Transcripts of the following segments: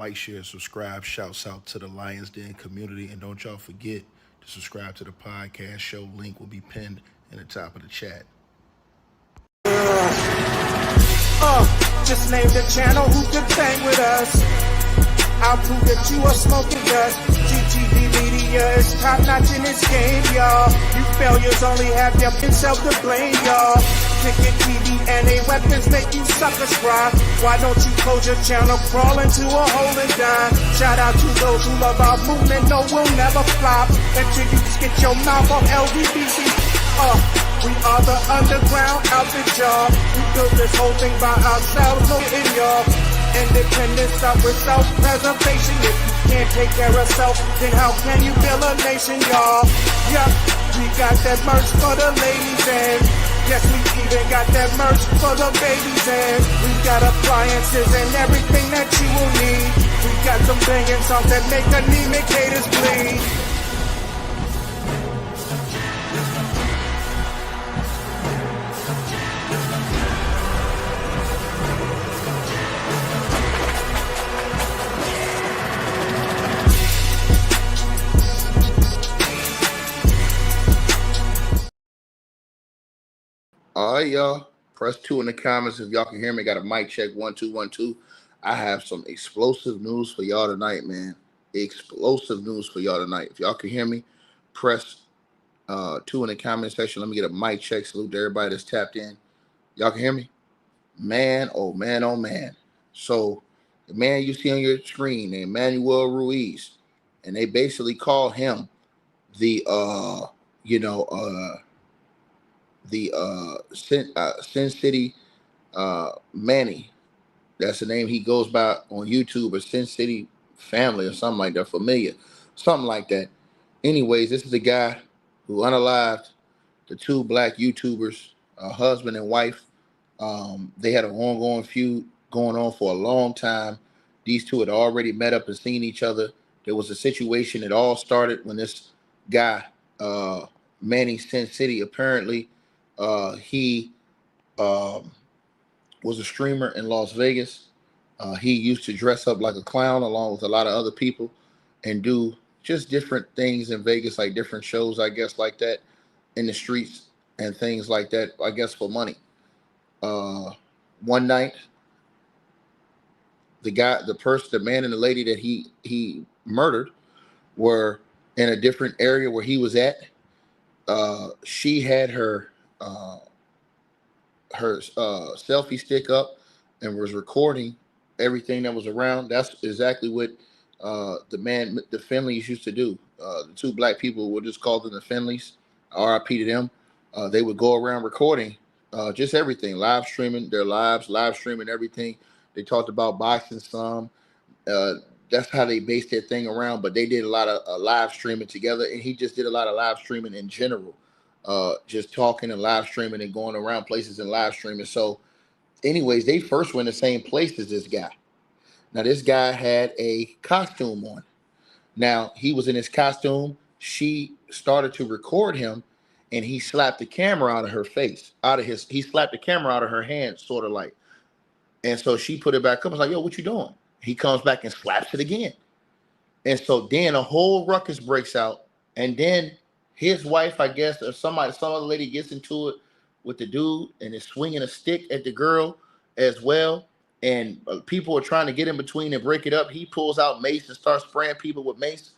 like, share, subscribe. Shouts out to the Lions Den community. And don't y'all forget to subscribe to the podcast show. Link will be pinned in the top of the chat. Just name the channel who could bang with us. I'll prove that you are smoking dust. GTV Media is top notch in this game, y'all. You failures only have yourself to blame, y'all. Ticket TV and a weapons make you suckers cry. Why don't you close your channel, crawl into a hole and die? Shout out to those who love our movement, no, we'll never flop until you get your mouth on LGBT. We are the underground outfit, y'all. We built this whole thing by ourselves, no in y'all. Independence up with self-preservation. If you can't take care of self, then how can you build a nation, y'all? Yup, we got that merch for the ladies and yes, we even got that merch for the babies and we got appliances and everything that you will need. We got some banging songs that make anemic haters bleed. All right, y'all. Press 2 in the comments if y'all can hear me. Got a mic check 1 2 1 2. I have some explosive news for y'all tonight, man. Explosive news for y'all tonight. If y'all can hear me, press 2 in the comment section. Let me get a mic check. Salute to everybody that's tapped in. Y'all can hear me? Man, oh man, oh man. So the man you see on your screen named Manuel Ruiz, and they basically call him the Sin City Manny. That's the name he goes by on YouTube, or Sin City Family or something like that, Familiar, something like that. Anyways, this is the guy who unalived the 2 black YouTubers, husband and wife. They had an ongoing feud going on for a long time. These 2 had already met up and seen each other. There was a situation. It all started when this guy, Manny Sin City, apparently he was a streamer in Las Vegas. He used to dress up like a clown along with a lot of other people and do just different things in Vegas, like different shows, I guess, like that in the streets and things like that, I guess, for money. One night, the man and the lady that he murdered were in a different area where he was at. She had her selfie stick up and was recording everything that was around. That's exactly what the Finleys used to do. The 2 black people, we'll just call them the Finleys, RIP to them. They would go around recording just everything, live streaming their lives, live streaming everything. They talked about boxing some. That's how they based their thing around, but they did a lot of live streaming together, and he just did a lot of live streaming in general, just talking and live streaming and going around places and live streaming. So anyways, they first were in the same place as this guy. Now, this guy had a costume on. Now, he was in his costume. She started to record him, and he slapped the camera out of her face, he slapped the camera out of her hand, sort of like. And so she put it back up. I was like, yo, what you doing? He comes back and slaps it again. And so then a whole ruckus breaks out. And then his wife, I guess, or some other lady gets into it with the dude and is swinging a stick at the girl as well. And people are trying to get in between and break it up. He pulls out mace and starts spraying people with mace.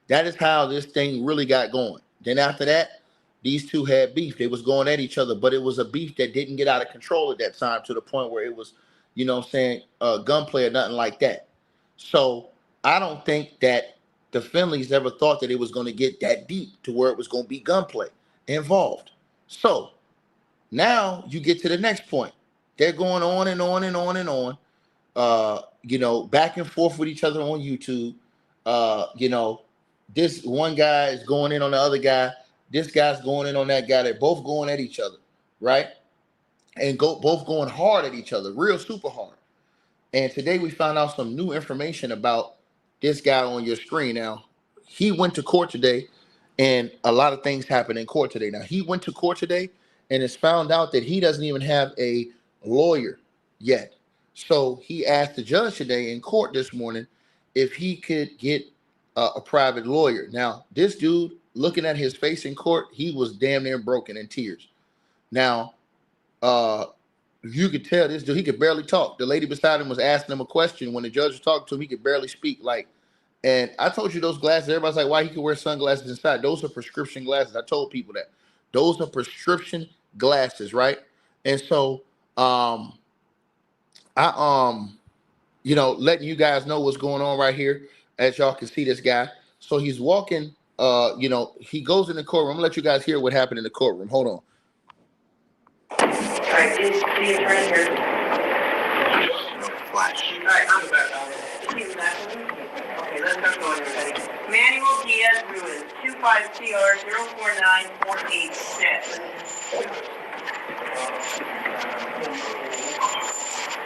That is how this thing really got going. Then after that, these 2 had beef. They was going at each other, but it was a beef that didn't get out of control at that time to the point where it was, you know what I'm saying, gunplay or nothing like that. So I don't think that the Finleys ever thought that it was going to get that deep to where it was going to be gunplay involved. So now you get to the next point. They're going on and on and on and on, back and forth with each other on YouTube. This one guy is going in on the other guy. This guy's going in on that guy. They're both going at each other, right? And both going hard at each other, real super hard. And today we found out some new information about this guy on your screen. Now, he went to court today, and a lot of things happened in court today. Now, he went to court today, and it's found out that he doesn't even have a lawyer yet. So he asked the judge today in court this morning if he could get a private lawyer. Now, this dude, looking at his face in court, he was damn near broken in tears. Now, uh, you could tell this dude, he could barely talk. The lady beside him was asking him a question. When the judge was talking to him, he could barely speak. Like, and I told you those glasses, everybody's like, why he could wear sunglasses inside? Those are prescription glasses. I told people that. Those are prescription glasses, right? And so I letting you guys know what's going on right here, as y'all can see this guy. So he's walking, he goes in the courtroom. I'm gonna let you guys hear what happened in the courtroom. Hold on. All right, is the attorney here? Flash. All right, I'm back. Okay, let's start going, everybody. Manuel Diaz Ruiz, 25CR049486.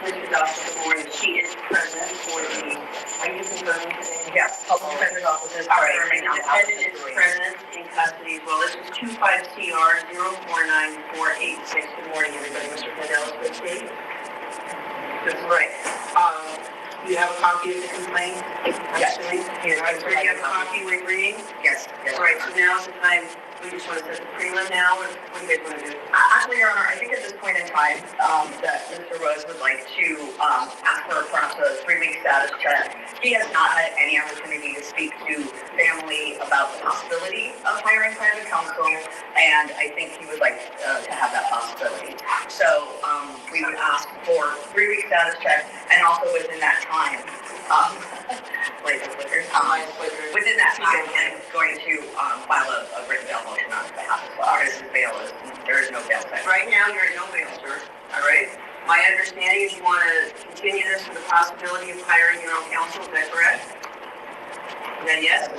Mr. Dawson, good morning. She is present for the, are you confirming today? Yes, public defender's office. All right, the defendant is present in custody as well. This is 25CR049486. Good morning, everybody. Mr. Fidelis, good day. That's right. You have a copy of the complaint? Yes. Here, all right, so you have a copy we're reading? Yes. All right, so now's the time. We just want to set the prelim now, or what do you guys want to do? Actually, Your Honor, I think at this point in time, that Mr. Rose would like to ask for perhaps a 3-week status check. He has not had any opportunity to speak to family about the possibility of hiring private counsel, and I think he would like to have that possibility. So we would ask for 3-week status check, and also within that time, within that time, I'm going to file a written bail motion on his behalf as well. There is no bail set. Right now, you're at no bail, sir. All right? My understanding is you want to continue this with the possibility of hiring your own counsel. Is that correct? Is that yes?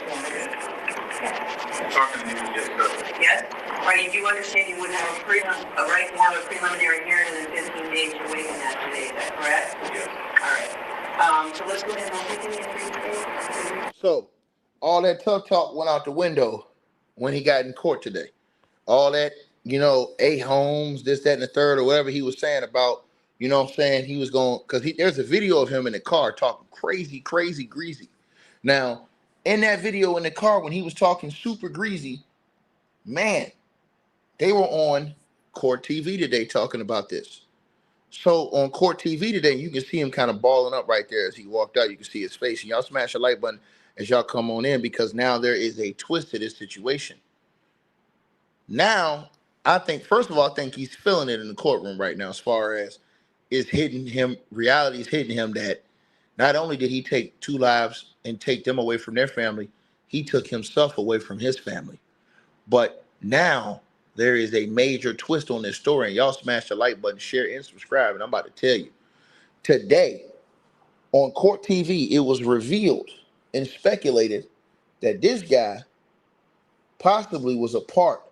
Talking to you, yes, sir. Yes? All right, you do understand you would have a right to have a preliminary hearing within 15 days to wait on that today. Is that correct? Yes. All right. So let's go ahead and continue. So all that tough talk went out the window when he got in court today. All that, A homes, this, that, and the third, or whatever he was saying about, he was going, because there's a video of him in the car talking crazy, greasy. Now, in that video in the car, when he was talking super greasy, man, they were on Court TV today talking about this. So on Court TV today, you can see him kind of balling up right there as he walked out. You can see his face. And y'all smash the like button as y'all come on in, because now there is a twist to this situation. Now, I think, first of all, I think he's feeling it in the courtroom right now, as far as it's hitting him, reality is hitting him that not only did he take 2 lives and take them away from their family, he took himself away from his family. But now there is a major twist on this story, and y'all smash the like button, share, and subscribe. And I'm about to tell you, today on Court TV, it was revealed and speculated that this guy possibly was a part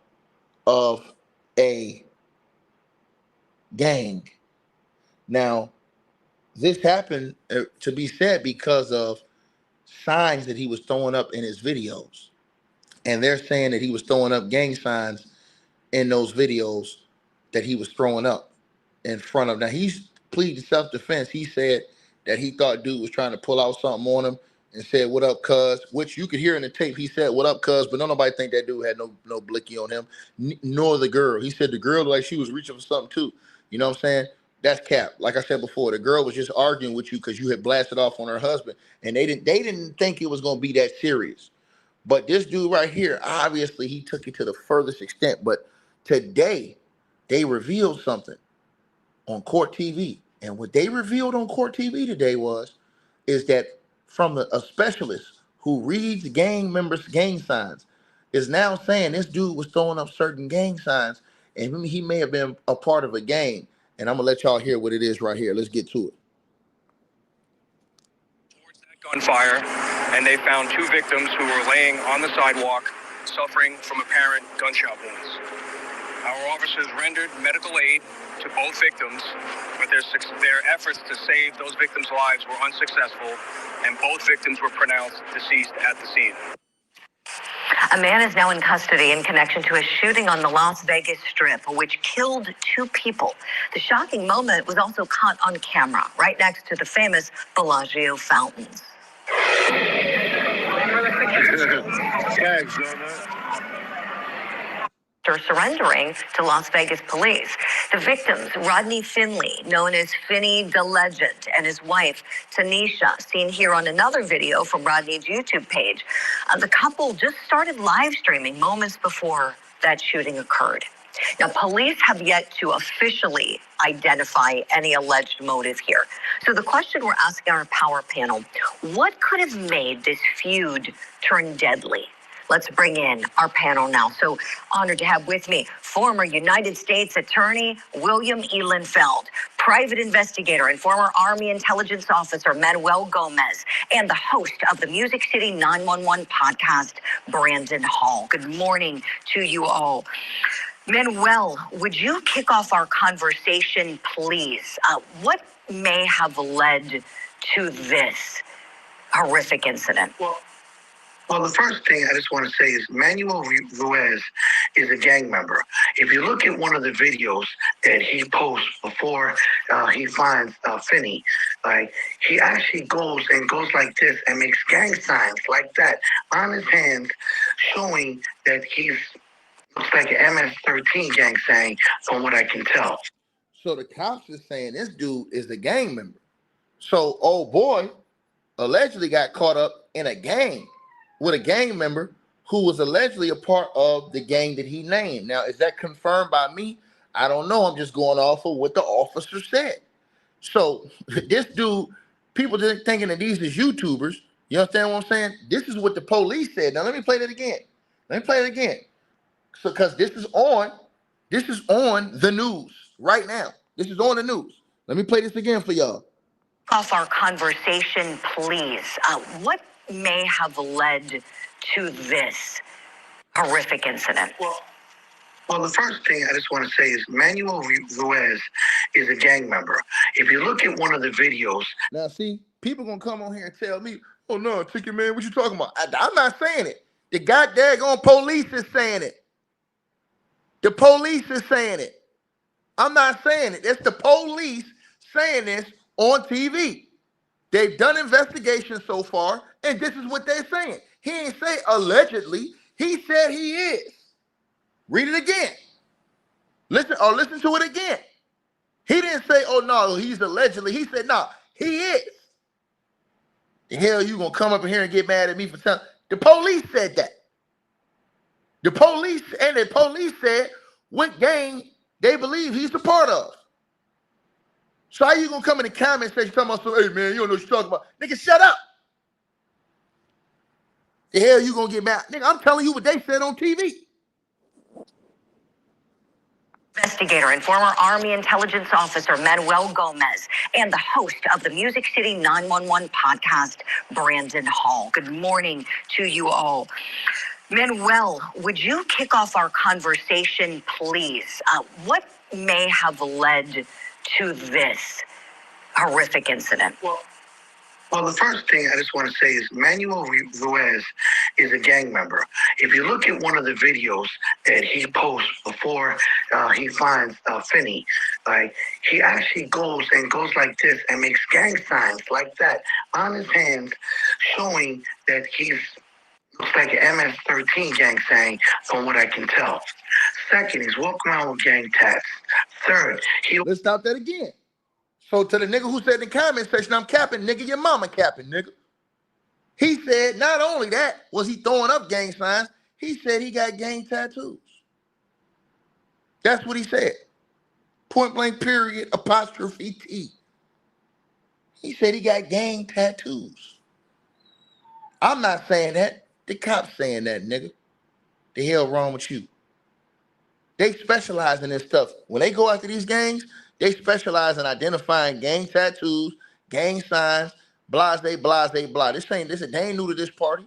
of a gang. Now, this happened to be said because of signs that he was throwing up in his videos. And they're saying that he was throwing up gang signs in those videos that he was throwing up in front of. Now, he's pleading self-defense. He said that he thought dude was trying to pull out something on him and said, "What up, cuz?" Which you could hear in the tape. He said, "What up, cuz?" But don't nobody think that dude had no blicky on him, nor the girl. He said the girl like she was reaching for something too. You know what I'm saying? That's cap. Like I said before, the girl was just arguing with you because you had blasted off on her husband, and they didn't think it was gonna be that serious. But this dude right here, obviously, he took it to the furthest extent. But today, they revealed something on Court TV, and what they revealed on Court TV today is that from a specialist who reads gang members' gang signs is now saying this dude was throwing up certain gang signs, and he may have been a part of a gang. And I'm gonna let y'all hear what it is right here. Let's get to it. Towards that gunfire, and they found 2 victims who were laying on the sidewalk, suffering from apparent gunshot wounds. Our officers rendered medical aid to both victims, but their efforts to save those victims' lives were unsuccessful, and both victims were pronounced deceased at the scene. A man is now in custody in connection to a shooting on the Las Vegas Strip, which killed 2 people. The shocking moment was also caught on camera right next to the famous Bellagio fountains. Tags on that. Are surrendering to Las Vegas police. The victims, Rodney Finley, known as Finny the Legend, and his wife, Tanisha, seen here on another video from Rodney's YouTube page. The couple just started live streaming moments before that shooting occurred. Now, police have yet to officially identify any alleged motive here. So the question we're asking our power panel, what could have made this feud turn deadly? Let's bring in our panel now. So honored to have with me former United States Attorney William E. Linfeld, private investigator and former Army intelligence officer Manuel Gomez, and the host of the Music City 911 podcast, Brandon Hall. Good morning to you all. Manuel, would you kick off our conversation, please? What may have led to this horrific incident? Well, the first thing I just want to say is Manuel Ruiz is a gang member. If you look at one of the videos that he posts before he finds Finny, like he actually goes like this and makes gang signs like that on his hands, showing that he's looks like an MS-13 gang sign from what I can tell. So the cops is saying this dude is the gang member. So old boy allegedly got caught up in a gang with a gang member who was allegedly a part of the gang that he named. Now, is that confirmed by me? I don't know. I'm just going off of what the officer said. So this dude, people just thinking that these is YouTubers. You understand what I'm saying? This is what the police said. Now, let me play that again. So, because this is on the news right now. This is on the news. Let me play this again for y'all. Off our conversation, please. What may have led to this horrific incident? Well, the first thing I just want to say is Manuel Ruiz is a gang member. If you look at one of the videos. Now, see, people going to come on here and tell me, oh, no, Ticket Man, what you talking about? I'm not saying it. The goddamn police is saying it. The police is saying it. I'm not saying it. It's the police saying this on TV. They've done investigations so far, and this is what they're saying. He ain't say allegedly. He said he is. Read it again. Listen to it again. He didn't say, oh, no, he's allegedly. He said, no, he is. The hell you gonna come up in here and get mad at me for telling? The police said that. The police said what gang they believe he's a part of. So how you gonna come in the comment section talking about, hey man, you don't know what you're talking about? Nigga, shut up. The hell you gonna get mad? Nigga, I'm telling you what they said on TV. Investigator and former Army intelligence officer Manuel Gomez, and the host of the Music City 911 podcast, Brandon Hall. Good morning to you all. Manuel, would you kick off our conversation, please? What may have led to this horrific incident? Well, the first thing I just want to say is Manuel Ruiz is a gang member. If you look at one of the videos that he posts before he finds Finny, like he actually goes like this and makes gang signs like that on his hands, showing that he's looks like an MS-13 gang sign from what I can tell. Second, he's walking around with gang tats. Third, let's stop that again. So to the nigga who said in the comment section, I'm capping, nigga, your mama capping, nigga. He said not only that was he throwing up gang signs, he said he got gang tattoos. That's what he said. Point blank period, apostrophe T. He said he got gang tattoos. I'm not saying that. The cops saying that, nigga. The hell wrong with you? They specialize in this stuff. When they go after these gangs, they specialize in identifying gang tattoos, gang signs, blase, blah. They ain't new to this party.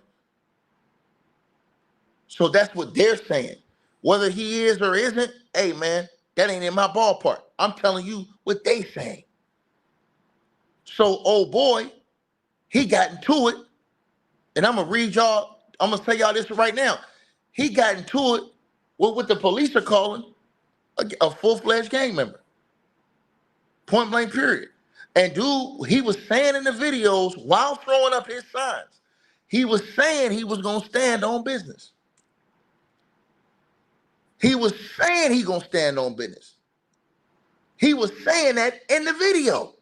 So that's what they're saying. Whether he is or isn't, hey man, that ain't in my ballpark. I'm telling you what they saying. So old boy, he got into it, and I'm gonna read y'all. I'm gonna tell y'all this right now. He got into it with what the police are calling a full-fledged gang member. Point blank period. And dude, he was saying in the videos while throwing up his signs, He was saying he was going to stand on business. He was saying he going to stand on business. He was saying that in the video,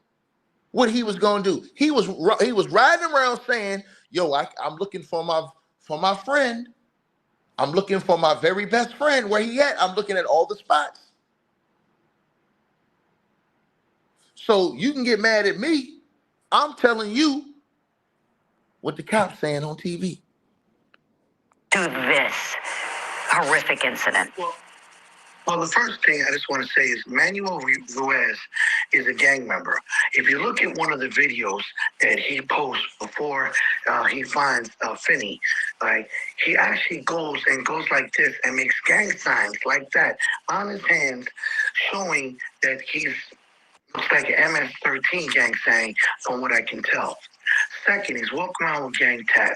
what he was going to do. He was riding around saying, yo, I'm looking for my friend. I'm looking for my very best friend. Where he at? I'm looking at all the spots. So you can get mad at me. I'm telling you what the cops saying on TV. To this horrific incident. Well, the first thing I just want to say is Manuel Ruiz is a gang member. If you look at one of the videos that he posts before he finds Finney, like, he actually goes like this and makes gang signs like that on his hands, showing that he's looks like an MS-13 gang sign from what I can tell. Second, he's walking around with gang tats.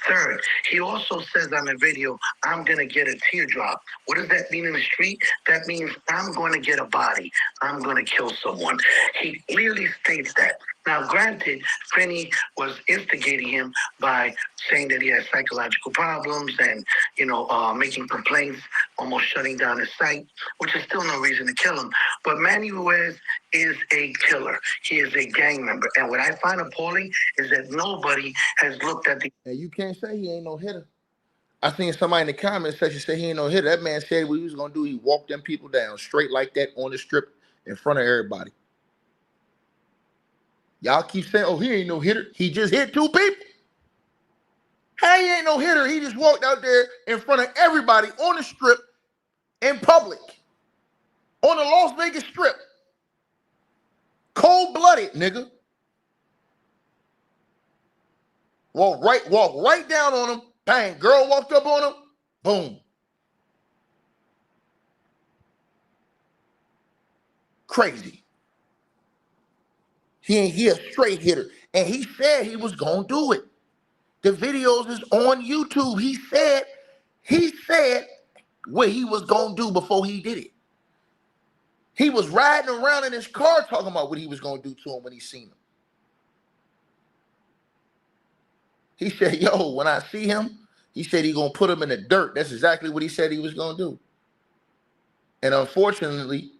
Third, he also says on the video, I'm going to get a teardrop. What does that mean in the street? That means I'm going to get a body. I'm going to kill someone. He clearly states that. Now, granted, Finney was instigating him by saying that he has psychological problems and, making complaints, almost shutting down his site, which is still no reason to kill him. But Manny Ruiz is a killer. He is a gang member. And what I find appalling is that nobody has looked at the... And you can't say he ain't no hitter. I seen somebody in the comment section say he ain't no hitter. That man said what he was going to do. He walked them people down straight like that on the strip in front of everybody. Y'all keep saying, oh, he ain't no hitter. He just hit 2 people. Hey, he ain't no hitter. He just walked out there in front of everybody on the strip in public. On the Las Vegas Strip. Cold-blooded, nigga. Walk right down on him. Bang. Girl walked up on him. Boom. Crazy. He a straight hitter. And he said he was going to do it. The videos is on YouTube. He said what he was going to do before he did it. He was riding around in his car talking about what he was going to do to him when he seen him. He said, yo, when I see him, he said he going to put him in the dirt. That's exactly what he said he was going to do. And unfortunately,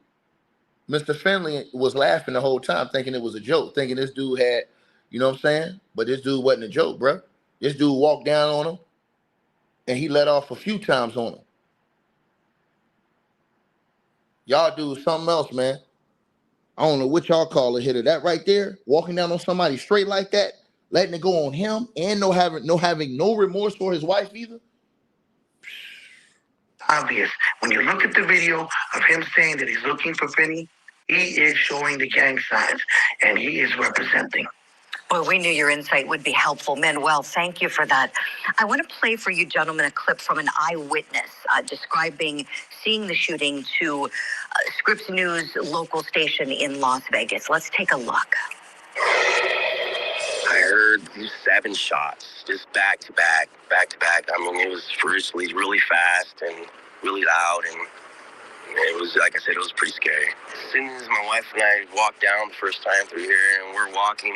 Mr. Finley was laughing the whole time, thinking it was a joke, thinking this dude had, you know what I'm saying? But this dude wasn't a joke, bro. This dude walked down on him, and he let off a few times on him. Y'all do something else, man. I don't know what y'all call a hitter. That right there, walking down on somebody straight like that, letting it go on him, and having no remorse for his wife either. Obvious. When you look at the video of him saying that he's looking for Finney, he is showing the gang signs, and he is representing. Well, we knew your insight would be helpful. Manuel, thank you for that. I want to play for you gentlemen a clip from an eyewitness describing seeing the shooting to Scripps News local station in Las Vegas. Let's take a look. I heard 7 shots, just back to back. I mean, it was firstly really fast and really loud, and it was, like I said, it was pretty scary. As soon as my wife and I walked down the first time through here, and we're walking,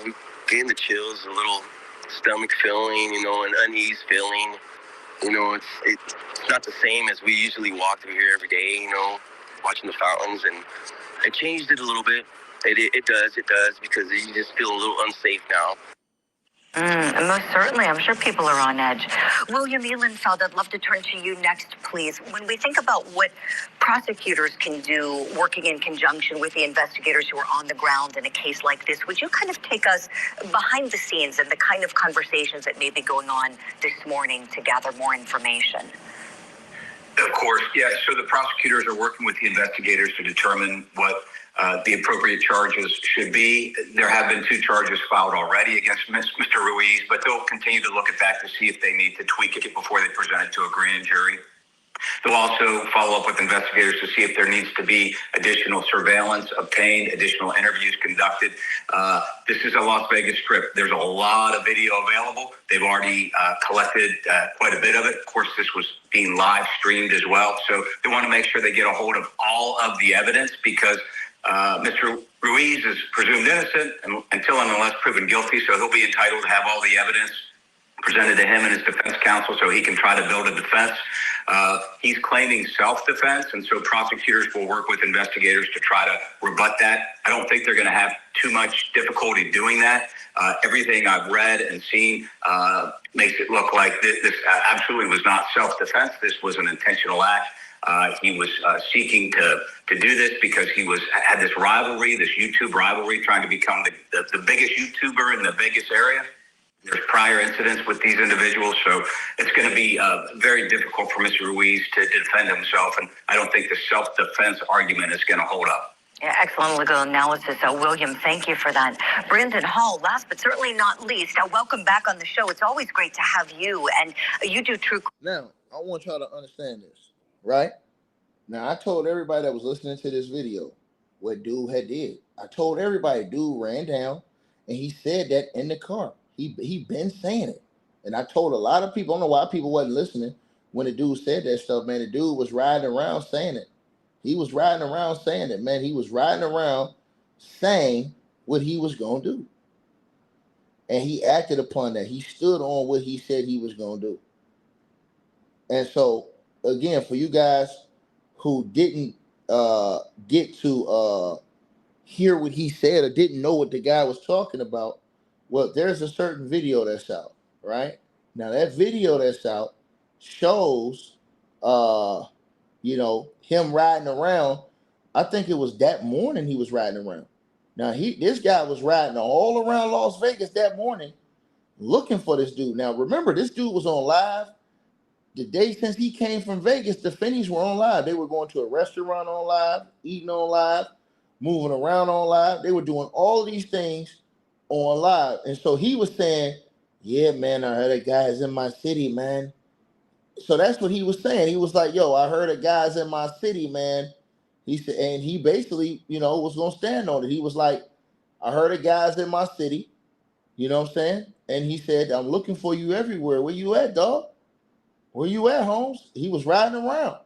we gained the chills, a little stomach feeling, an unease feeling. It's not the same as we usually walk through here every day, watching the fountains, and it changed it a little bit. It does, because you just feel a little unsafe now. Most certainly. I'm sure people are on edge. William Ehlenfeld, I'd love to turn to you next, please. When we think about what prosecutors can do working in conjunction with the investigators who are on the ground in a case like this, would you kind of take us behind the scenes and the kind of conversations that may be going on this morning to gather more information? Of course, yeah. So the prosecutors are working with the investigators to determine what the appropriate charges should be. There have been 2 charges filed already against Mr. Ruiz, but they'll continue to look at that to see if they need to tweak it before they present it to a grand jury. They'll also follow up with investigators to see if there needs to be additional surveillance obtained, additional interviews conducted. This is a Las Vegas Strip. There's a lot of video available. They've already collected quite a bit of it. Of course, this was being live streamed as well. So they want to make sure they get a hold of all of the evidence, because Mr. Ruiz is presumed innocent until and unless proven guilty, so he'll be entitled to have all the evidence presented to him and his defense counsel so he can try to build a defense. He's claiming self-defense, and so prosecutors will work with investigators to try to rebut that. I don't think they're going to have too much difficulty doing that. Everything I've read and seen makes it look like this absolutely was not self-defense. This was an intentional act. He was seeking to do this because he had this rivalry, this YouTube rivalry, trying to become the biggest YouTuber in the Vegas area. There's prior incidents with these individuals, so it's going to be very difficult for Mr. Ruiz to defend himself, and I don't think the self-defense argument is going to hold up. Yeah, excellent legal analysis, William. Thank you for that. Brandon Hall, last but certainly not least, welcome back on the show. It's always great to have you, and you do true. Now, I want y'all to understand this, right? Now, I told everybody that was listening to this video what dude had did. I told everybody dude ran down, and he said that in the car. He been saying it. And I told a lot of people, I don't know why people wasn't listening when the dude said that stuff, man. The dude was riding around saying it. He was riding around saying it, man. He was riding around saying what he was going to do. And he acted upon that. He stood on what he said he was going to do. And so, again, for you guys who didn't get to hear what he said or didn't know what the guy was talking about, well, there's a certain video that's out, right? Now, that video that's out shows, him riding around. I think it was that morning he was riding around. Now, this guy was riding all around Las Vegas that morning looking for this dude. Now, remember, this dude was on live. The day since he came from Vegas, the Finnies were on live. They were going to a restaurant on live, eating on live, moving around on live. They were doing all of these things on live. And so he was saying, yeah, man, I heard a guy's in my city, man. So that's what he was saying. He was like, yo, I heard a guy's in my city, man. He said, and he basically, was going to stand on it. He was like, I heard a guy's in my city. You know what I'm saying? And he said, I'm looking for you everywhere. Where you at, dog? Where you at, Holmes? He was riding around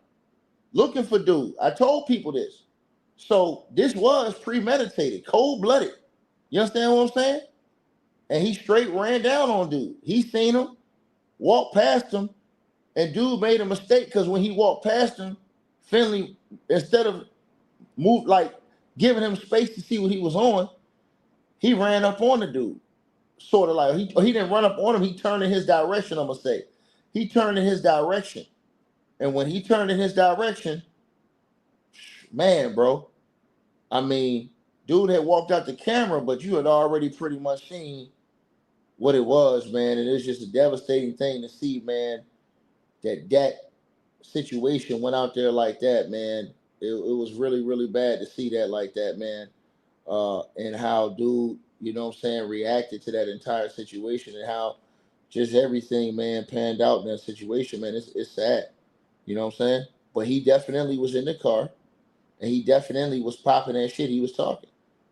looking for dude. I told people this. So this was premeditated, cold-blooded. You understand what I'm saying? And he straight ran down on dude. He seen him, walked past him, and dude made a mistake because when he walked past him, Finley, instead of giving him space to see what he was on, he ran up on the dude. Sort of like, he didn't run up on him, he turned in his direction, I'm going to say. He turned in his direction. And when he turned in his direction, man, bro, I mean, dude had walked out the camera, but you had already pretty much seen what it was, man. And it's just a devastating thing to see, man, that situation went out there like that, man. It was really, really bad to see that like that, man. And how dude, reacted to that entire situation and how just everything, man, panned out in that situation, man. It's sad. You know what I'm saying? But he definitely was in the car, and he definitely was popping that shit he was talking.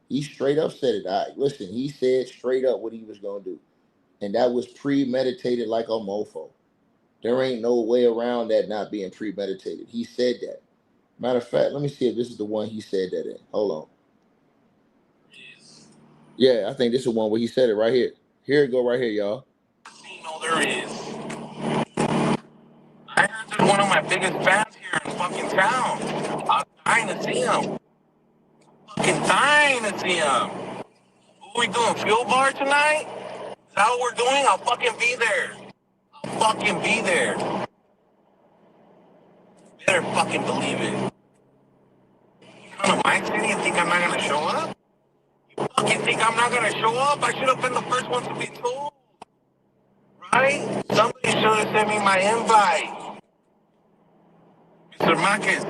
He straight up said it. Listen, he said straight up what he was going to do. And that was premeditated like a mofo. There ain't no way around that not being premeditated. He said that. Matter of fact, let me see if this is the one he said that in. Hold on. Yeah, I think this is the one where he said it right here. Here it go right here, y'all. There is. I heard there's one of my biggest fans here in fucking town. I'm dying to see him. Fucking dying to see him. What we doing? Fuel bar tonight? Is that what we're doing? I'll fucking be there. I'll fucking be there. You better fucking believe it. You come to my city and think I'm not gonna show up? You fucking think I'm not gonna show up? I should have been the first one to be told. Right? Somebody should have sent me my invite. Mr. Marcus.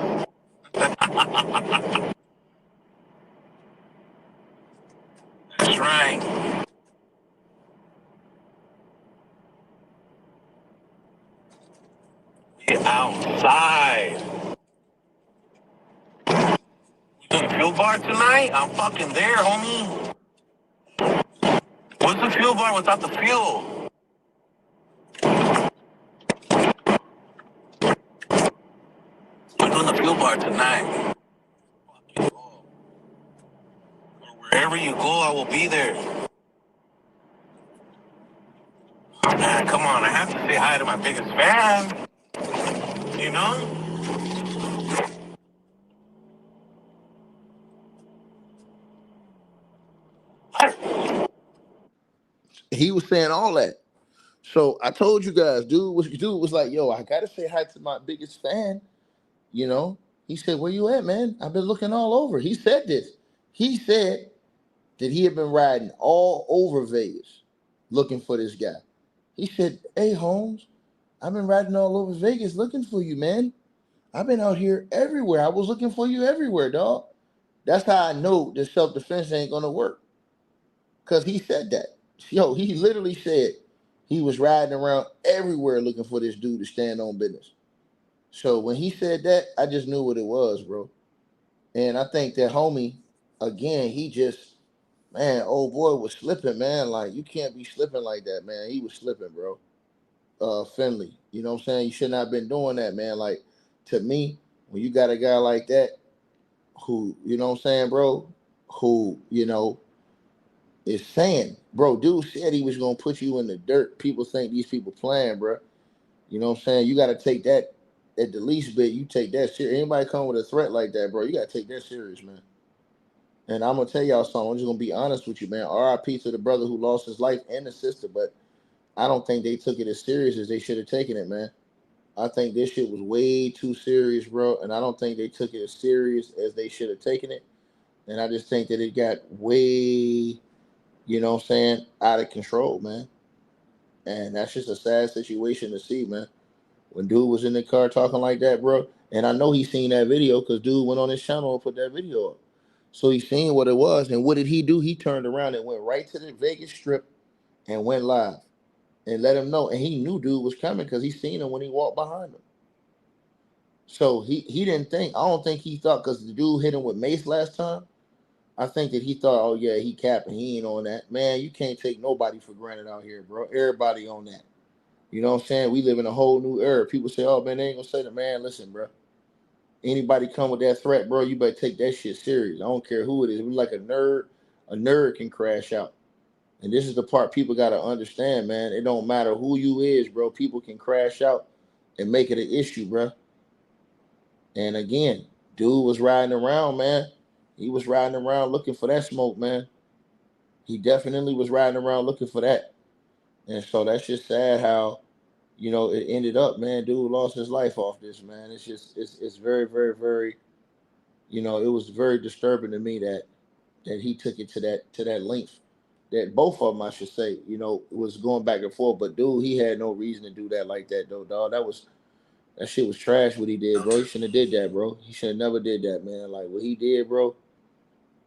That's right. We outside. We doing fuel bar tonight? I'm fucking there, homie. What's the fuel bar without the fuel? We're doing the fuel bar tonight. Wherever you go, I will be there. Oh, man, come on. I have to say hi to my biggest fan. You know? He was saying all that. So I told you guys, dude was like, yo, I gotta say hi to my biggest fan. You know, he said, where you at, man? I've been looking all over. He said this. He said that he had been riding all over Vegas looking for this guy. He said, hey, Holmes, I've been riding all over Vegas looking for you, man. I've been out here everywhere. I was looking for you everywhere, dog. That's how I know that self-defense ain't gonna work. Cause he said that. Yo, he literally said he was riding around everywhere looking for this dude to stand on business. So when he said that, I just knew what it was, bro. And I think that homie, again, he just, man, old boy was slipping, man. Like, you can't be slipping like that, man. He was slipping, bro. Finley, you know what I'm saying? You should not have been doing that, man. Like, to me, when you got a guy like that who, you know what I'm saying, bro, who, is saying, bro, dude said he was going to put you in the dirt. People think these people playing, bro. You know what I'm saying? You got to take that at the least bit. You take that serious. Anybody come with a threat like that, bro, you got to take that serious, man. And I'm going to tell y'all something. I'm just going to be honest with you, man. RIP to the brother who lost his life and the sister, but I don't think they took it as serious as they should have taken it, man. I think this shit was way too serious, bro. And I don't think they took it as serious as they should have taken it. And I just think that it got way, you know what I'm saying, out of control, man. And that's just a sad situation to see, man. When dude was in the car talking like that, bro. And I know he seen that video because dude went on his channel and put that video up. So he seen what it was. And what did he do? He turned around and went right to the Vegas Strip and went live and let him know. And he knew dude was coming because he seen him when he walked behind him. So he didn't think, I don't think he thought, because the dude hit him with mace last time. I think that he thought, oh yeah, he capping, he ain't on that. Man, you can't take nobody for granted out here, bro. Everybody on that. You know what I'm saying? We live in a whole new era. People say, oh man, they ain't gonna say that. Man, listen, bro. Anybody come with that threat, bro, you better take that shit serious. I don't care who it is. We like a nerd can crash out. And this is the part people gotta understand, man. It don't matter who you is, bro. People can crash out and make it an issue, bro. And again, dude was riding around, man. He was riding around looking for that smoke, man. He definitely was riding around looking for that. And so that's just sad how, it ended up, man. Dude lost his life off this, man. It's just, it's very, very, very, it was very disturbing to me that he took it to that length. That both of them, I should say, was going back and forth. But dude, he had no reason to do that like that, though, dog. That shit was trash what he did, bro. He shouldn't have did that, bro. He should have never did that, man. Like what he did, bro,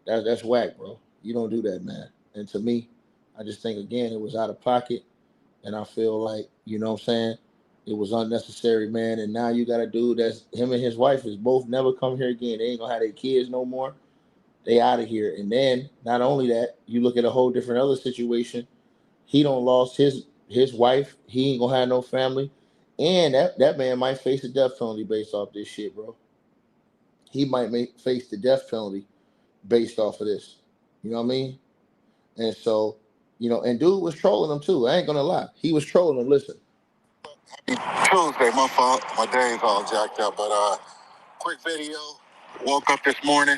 that's whack, bro. You don't do that, man. And to me, I just think again it was out of pocket. And I feel like, you know what I'm saying, it was unnecessary, man. And now you got a dude that's him and his wife is both never come here again. They ain't gonna have their kids no more. They out of here. And then not only that, you look at a whole different other situation. He don't lost his wife. He ain't gonna have no family. And that man might face a death penalty based off this shit, bro. He might face the death penalty based off of this. You know what I mean? And so, and dude was trolling him too. I ain't gonna lie. He was trolling him. Listen. Tuesday, my fault. My day's all jacked up, but quick video. Woke up this morning.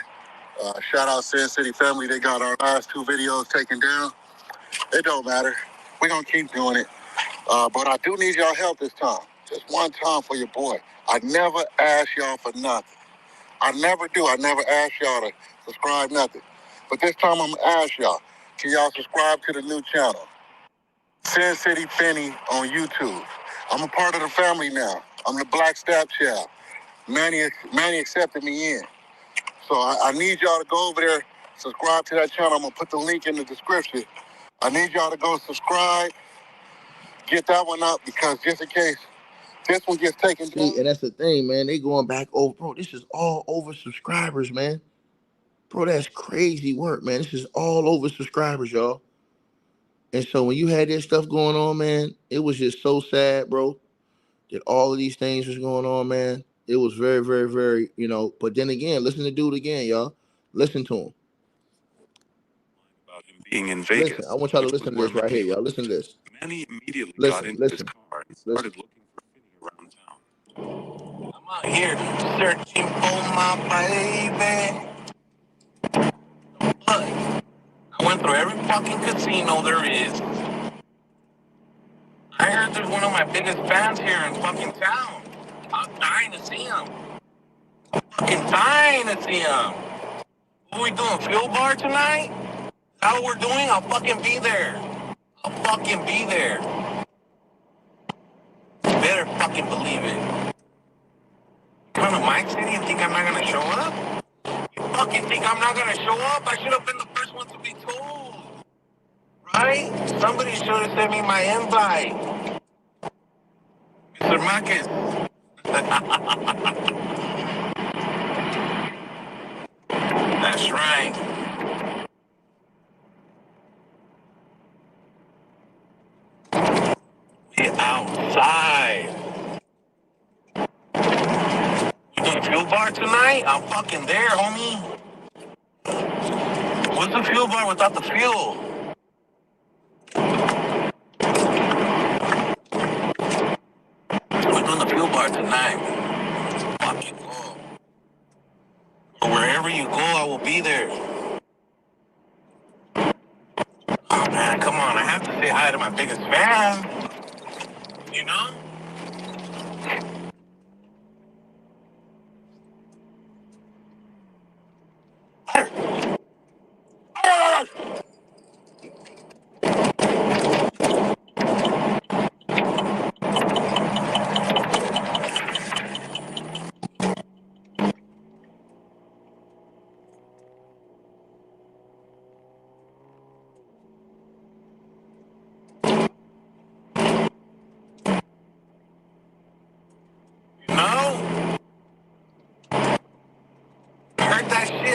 Shout out Sin City family. They got our last two videos taken down. It don't matter. We're gonna keep doing it. But I do need y'all help this time. Just one time for your boy. I never ask y'all for nothing. I never do. I never ask y'all to subscribe nothing. But this time I'm gonna ask y'all. Can y'all subscribe to the new channel? Sin City Penny on YouTube. I'm a part of the family now. I'm the Black Stepchild. Manny accepted me in. So I need y'all to go over there, subscribe to that channel. I'm gonna put the link in the description. I need y'all to go subscribe, get that one up, because just in case this one gets taken down. See, and that's the thing, man. They going back over, bro. This is all over subscribers, man. Bro, that's crazy work, man. This is all over subscribers, y'all. And so when you had this stuff going on, man, it was just so sad, bro, that all of these things was going on, man. It was very, very, very, But then again, listen to dude again, y'all. Listen to him. About him Being in Vegas. Listen, I want y'all to listen to this right here, y'all. Listen to this. Manny immediately got Listen, into his listen, car and listen. started looking for Finney around town. I'm out here searching for my baby. But I went through every fucking casino there is. I heard there's one of my biggest fans here in fucking town. I'm dying to see him. Fucking dying to see him. What are we doing, fuel bar tonight? Is that what we're doing? I'll fucking be there. I'll fucking be there. You better fucking believe it. Come to my city and think I'm not gonna show up? You fucking think I'm not gonna show up? I should have been the first one to be told. Right? Somebody should have sent me my invite. Mr. Marcus. That's right. We outside. You doing fuel bar tonight? I'm fucking there, homie. What's the fuel bar without the fuel? We're doing the fuel bar tonight. Fucking go. Or wherever you go, I will be there. Oh man, come on. I have to say hi to my biggest fan. You know?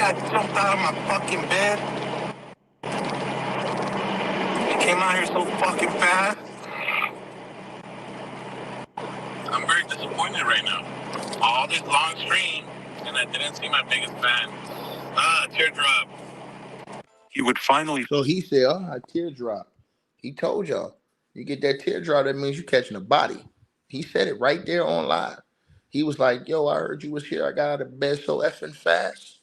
I jumped out of my fucking bed. He came out here so fucking fast. I'm very disappointed right now. All this long stream, and I didn't see my biggest fan. Teardrop. He would finally. So he said, a teardrop. He told y'all, you get that teardrop, that means you're catching a body. He said it right there on live. He was like, yo, I heard you was here. I got out of bed so effing fast.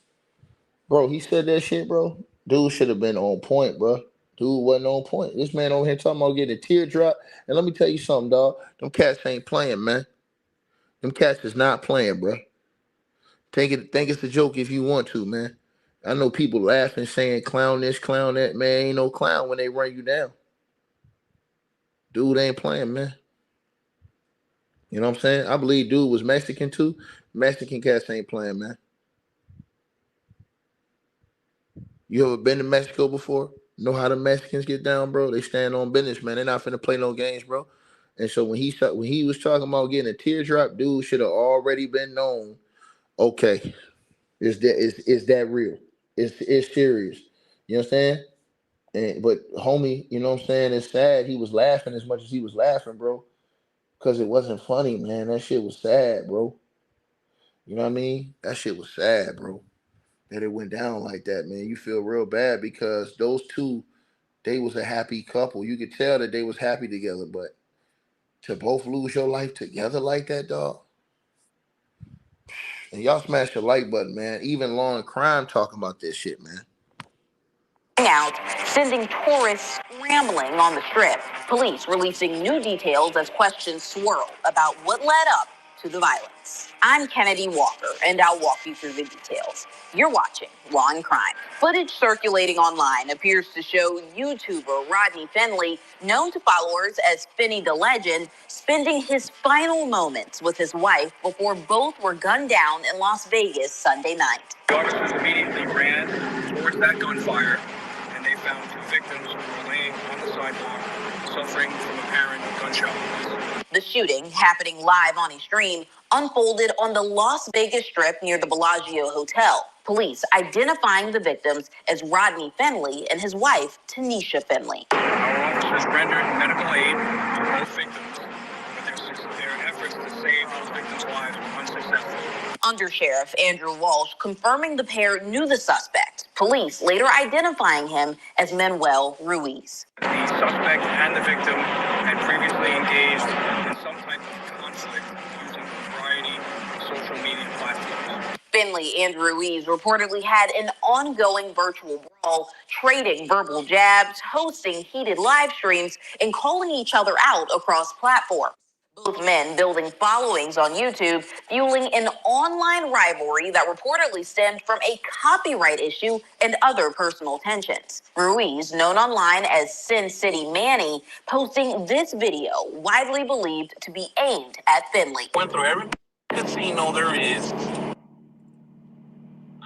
Bro, he said that shit, bro. Dude should have been on point, bro. Dude wasn't on point. This man over here talking about getting a teardrop. And let me tell you something, dog. Them cats ain't playing, man. Them cats is not playing, bro. Think it's a joke if you want to, man. I know people laughing, saying clown this, clown that. Man, ain't no clown when they run you down. Dude ain't playing, man. You know what I'm saying? I believe dude was Mexican too. Mexican cats ain't playing, man. You ever been to Mexico before? Know how the Mexicans get down, bro? They stand on business, man. They're not finna play no games, bro. And so when he was talking about getting a teardrop, dude should have already been known. Okay, is that real? It's serious. You know what I'm saying? But homie, you know what I'm saying? It's sad. He was laughing as much as he was laughing, bro, because it wasn't funny, man. That shit was sad, bro. You know what I mean? That shit was sad, bro. That it went down like that, man. You feel real bad because those two, they was a happy couple. You could tell that they was happy together, but to both lose your life together like that, dog. And y'all smash the like button, man. Even Law and Crime talking about this shit, man. Out, sending tourists scrambling on the strip. Police releasing new details as questions swirl about what led up to the violence. I'm Kennedy Walker, and I'll walk you through the details. You're watching Law and Crime. Footage circulating online appears to show YouTuber Rodney Finley, known to followers as Finney the Legend, spending his final moments with his wife before both were gunned down in Las Vegas Sunday night. The officers immediately ran towards that gunfire, and they found two victims who were laying on the sidewalk, suffering from apparent gunshot wounds. The shooting, happening live on a stream, unfolded on the Las Vegas Strip near the Bellagio Hotel. Police identifying the victims as Rodney Finley and his wife, Tanisha Finley. Our officers rendered medical aid to both victims, but their efforts to save those victims' lives were unsuccessful. Undersheriff Andrew Walsh confirming the pair knew the suspect. Police later identifying him as Manuel Ruiz. The suspect and the victim had previously engaged in some type of conflict using a variety of social media platforms. Finley and Ruiz reportedly had an ongoing virtual brawl, trading verbal jabs, hosting heated live streams, and calling each other out across platforms. Both men building followings on YouTube, fueling an online rivalry that reportedly stemmed from a copyright issue and other personal tensions. Ruiz, known online as Sin City Manny, posting this video widely believed to be aimed at Finley. Went through every casino there is.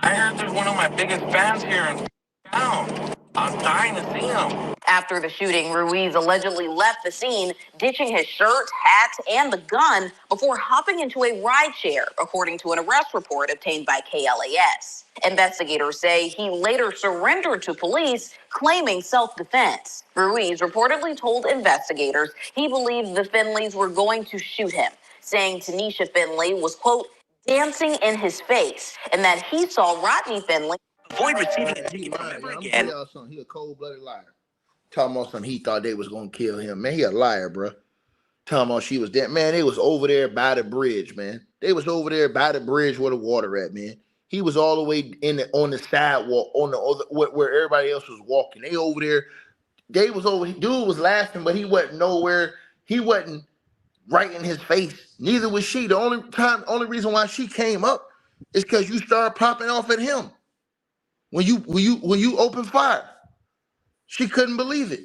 I heard there's one of my biggest fans here in town. I'm dying to see him. After the shooting, Ruiz allegedly left the scene, ditching his shirt, hat, and the gun before hopping into a rideshare, according to an arrest report obtained by KLAS. Investigators say he later surrendered to police, claiming self-defense. Ruiz reportedly told investigators he believed the Finleys were going to shoot him, saying Tanisha Finley was, quote, dancing in his face, and that he saw Rodney Finley avoid receiving a ticket ever again. He a cold-blooded liar. Talking about something he thought they was gonna kill him. Man, he a liar, bro. Talking about she was dead. Man, they was over there by the bridge, man. They was over there by the bridge where the water at, man. He was all the way on the sidewalk, on the other where everybody else was walking. They over there. They was over. Dude was laughing, but he wasn't nowhere. He wasn't right in his face. Neither was she. The only reason why she came up is because you started popping off at him. When you open fire, she couldn't believe it.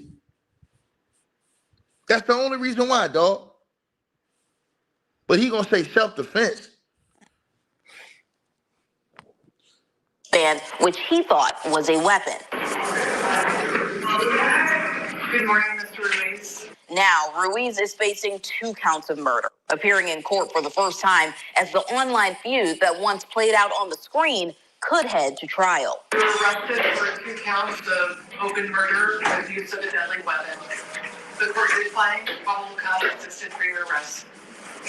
That's the only reason why, dog. But he gonna say self-defense. Band, which he thought was a weapon. Good morning, Mr. Ruiz. Now, Ruiz is facing 2 counts of murder, appearing in court for the first time as the online feud that once played out on the screen could head to trial. You were arrested for 2 counts of open murder with use of a deadly weapon. The court is finding probable cause existed for your arrest.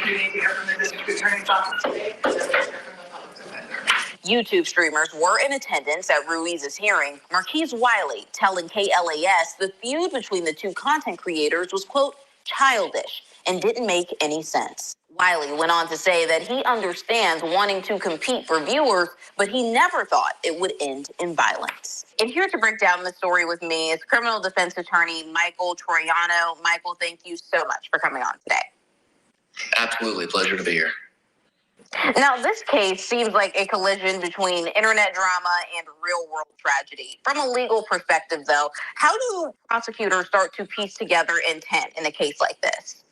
You need to hear from the district attorney's office today, and then hear from the public defender. YouTube streamers were in attendance at Ruiz's hearing. Marquise Wiley telling KLAS the feud between the 2 content creators was, quote, childish and didn't make any sense. Wiley went on to say that he understands wanting to compete for viewers, but he never thought it would end in violence. And here to break down the story with me is criminal defense attorney Michael Troiano. Michael, thank you so much for coming on today. Absolutely. Pleasure to be here. Now, this case seems like a collision between internet drama and real-world tragedy. From a legal perspective, though, how do prosecutors start to piece together intent in a case like this?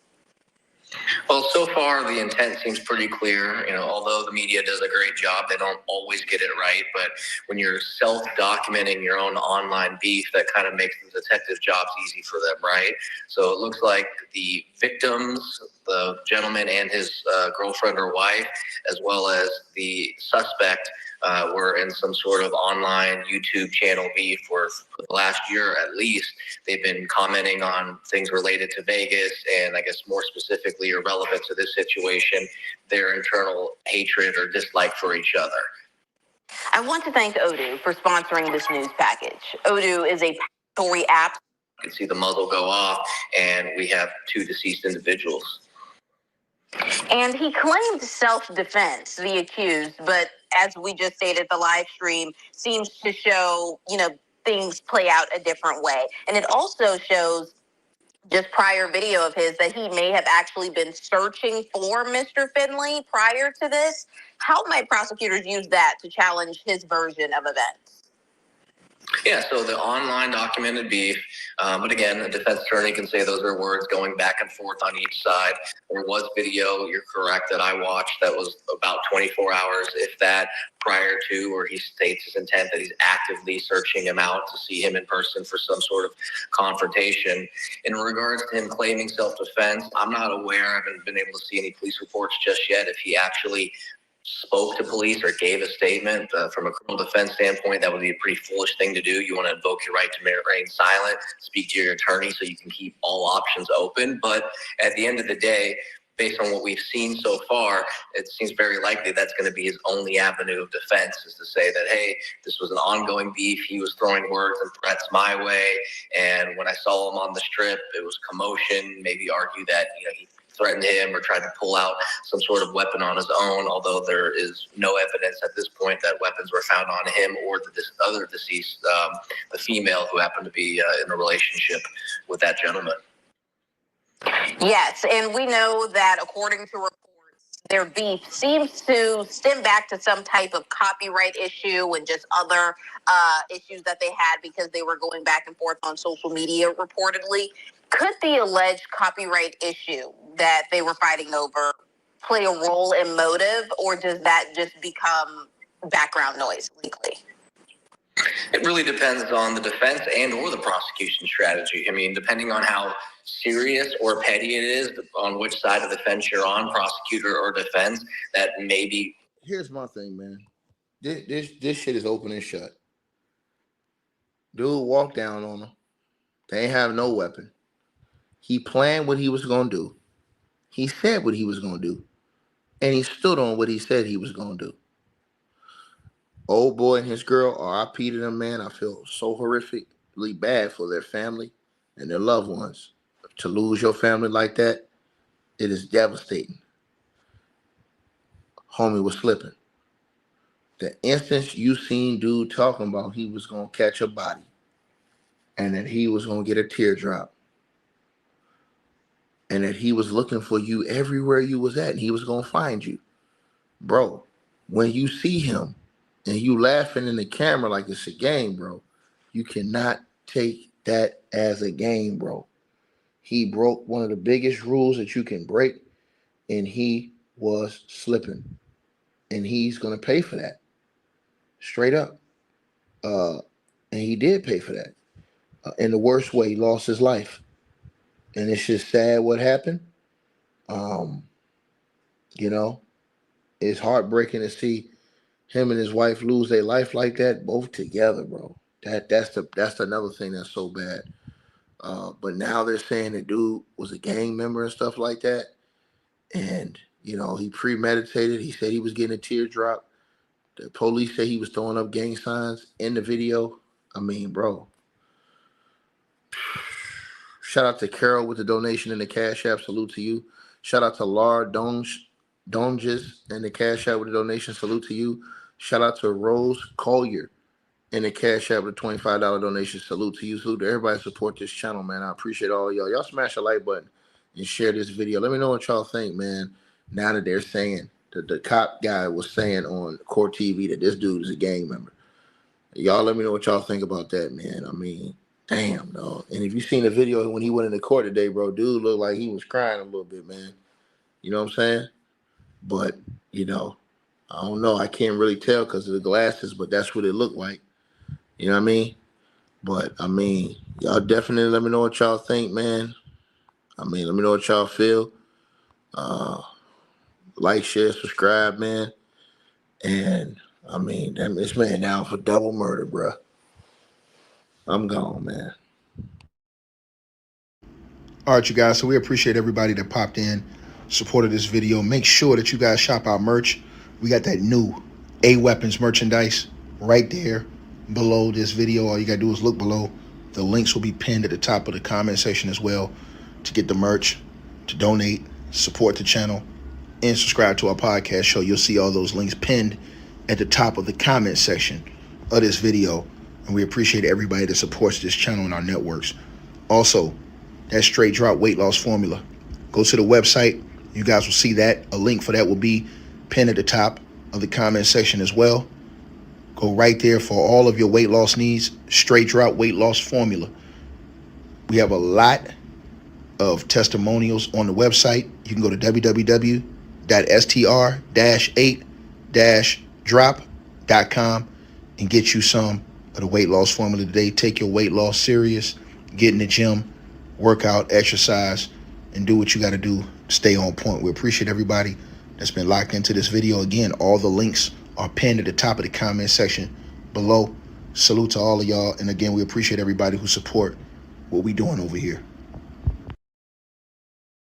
Well, so far the intent seems pretty clear. Although the media does a great job, they don't always get it right. But when you're self-documenting your own online beef, that kind of makes the detective jobs easy for them, right? So it looks like the victims, the gentleman and his girlfriend or wife, as well as the suspect, were in some sort of online YouTube channel beef for the last year at least. They've been commenting on things related to Vegas and I guess more specifically or relevant to this situation, their internal hatred or dislike for each other. I want to thank Odoo for sponsoring this news package. Odoo is a story app. You can see the muzzle go off and we have 2 deceased individuals. And he claimed self-defense, the accused, but as we just stated, the live stream seems to show, things play out a different way. And it also shows just prior video of his that he may have actually been searching for Mr. Finley prior to this. How might prosecutors use that to challenge his version of events? Yeah, so the online documented beef, but again, the defense attorney can say those are words going back and forth on each side. There was video, you're correct, that I watched that was about 24 hours, if that, prior to, where he states his intent that he's actively searching him out to see him in person for some sort of confrontation. In regards to him claiming self-defense, I'm not aware, I haven't been able to see any police reports just yet if he actually spoke to police or gave a statement. From a criminal defense standpoint, that would be a pretty foolish thing to do. You want to invoke your right to remain silent, speak to your attorney so you can keep all options open. But at the end of the day, based on what we've seen so far, it seems very likely that's going to be his only avenue of defense, is to say that, hey, this was an ongoing beef. He was throwing words and threats my way, and when I saw him on the strip, it was commotion. Maybe argue that he threatened him or tried to pull out some sort of weapon on his own, although there is no evidence at this point that weapons were found on him or this other deceased, the female who happened to be in a relationship with that gentleman. Yes, and we know that according to reports, their beef seems to stem back to some type of copyright issue and just other issues that they had because they were going back and forth on social media reportedly. Could the alleged copyright issue that they were fighting over play a role in motive, or does that just become background noise legally? It really depends on the defense and or the prosecution strategy. I mean, depending on how serious or petty it is, on which side of the fence you're on, prosecutor or defense, that maybe. Here's my thing, man. This shit is open and shut. Dude walked down on him. They ain't have no weapon. He planned what he was going to do. He said what he was going to do. And he stood on what he said he was going to do. Old boy and his girl, RIP to them, man. I feel so horrifically bad for their family and their loved ones. To lose your family like that, it is devastating. Homie was slipping. The instance you seen dude talking about he was going to catch a body and that he was going to get a teardrop and that he was looking for you everywhere you was at and he was going to find you. Bro, when you see him and you laughing in the camera like it's a game, bro, you cannot take that as a game, bro. He broke one of the biggest rules that you can break, and he was slipping. And he's going to pay for that. Straight up. And he did pay for that. In the worst way, he lost his life. And it's just sad what happened. It's heartbreaking to see him and his wife lose their life like that, both together, bro. That's another thing that's so bad. But now they're saying the dude was a gang member and stuff like that. And, he premeditated. He said he was getting a teardrop. The police say he was throwing up gang signs in the video. I mean, bro. Shout out to Carol with the donation in the Cash App. Salute to you. Shout out to Laura Donges in the Cash App with the donation. Salute to you. Shout out to Rose Collier in the Cash App with a $25 donation. Salute to you. Salute to everybody support this channel, man. I appreciate all y'all. Y'all smash the like button and share this video. Let me know what y'all think, man. Now that they're saying that the cop guy was saying on court TV that this dude is a gang member. Y'all let me know what y'all think about that, man. I mean, damn, dog. And if you seen the video when he went into court today, bro, dude looked like he was crying a little bit, man. You know what I'm saying? But, I don't know. I can't really tell because of the glasses, but that's what it looked like. You know what I mean? But, y'all definitely let me know what y'all think, man. Let me know what y'all feel. Like, share, subscribe, man. And, this man down for double murder, bro. I'm gone, man. All right, you guys. So we appreciate everybody that popped in, supported this video. Make sure that you guys shop our merch. We got that new A-Weapons merchandise right there below this video. All you got to do is look below. The links will be pinned at the top of the comment section as well to get the merch, to donate, support the channel, and subscribe to our podcast show. You'll see all those links pinned at the top of the comment section of this video. And we appreciate everybody that supports this channel and our networks. Also, that straight drop weight loss formula. Go to the website. You guys will see that. A link for that will be pinned at the top of the comment section as well. Go right there for all of your weight loss needs. Straight drop weight loss formula. We have a lot of testimonials on the website. You can go to www.str-8-drop.com and get you some of the weight loss formula today. Take your weight loss serious. Get in the gym, work out, exercise, and do what you got to do. Stay on point. We appreciate everybody that's been locked into this video. Again, all the links are pinned at the top of the comment section below. Salute to all of y'all. And again, we appreciate everybody who support what we doing over here.